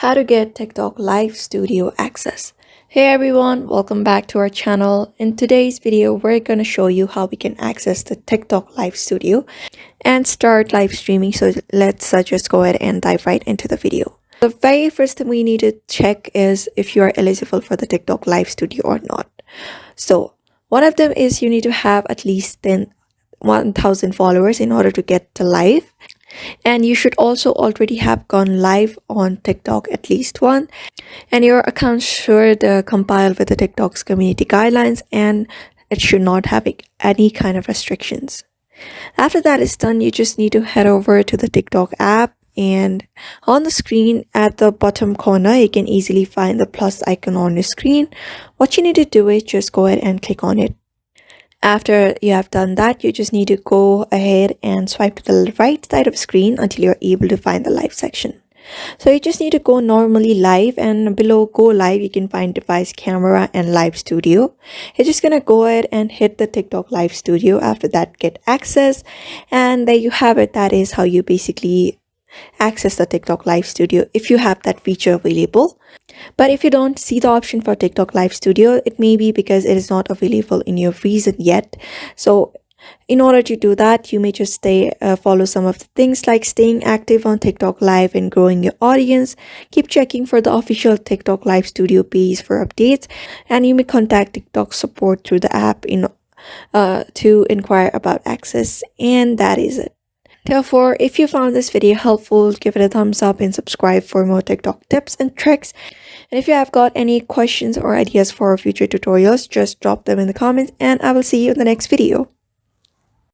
How to get TikTok Live Studio access. Hey everyone, welcome back to our channel. In today's video, we're going to show you how we can access the TikTok Live Studio and start live streaming. So let's just go ahead and dive right into the video. The very first thing we need to check is if you are eligible for the TikTok Live Studio or not. So one of them is you need to have at least 1,000 followers in order to get the live. And you should also already have gone live on TikTok at least one, and your account should compile with the TikTok's community guidelines, and it should not have any kind of restrictions. After that is done, you just need to head over to the TikTok app, and on the screen at the bottom corner you can easily find the plus icon on your screen. What you need to do is just go ahead and click on it. After you have done that, you just need to go ahead and swipe to the right side of the screen until you're able to find the live section. So you just need to go normally live, and below go live you can find device, camera, and live studio. You're just gonna go ahead and hit the TikTok Live Studio. After that, get access, and there you have it. That is how you basically access the TikTok Live Studio if you have that feature available. But if you don't see the option for TikTok Live Studio, it may be because it is not available in your region yet. So in order to do that, you may just follow some of the things like staying active on TikTok Live and growing your audience. Keep checking for the official TikTok Live Studio page for updates, and you may contact TikTok support through the app to inquire about access, and that is it. Therefore, if you found this video helpful, give it a thumbs up and subscribe for more TikTok tips and tricks. And if you have got any questions or ideas for future tutorials, just drop them in the comments, and I will see you in the next video.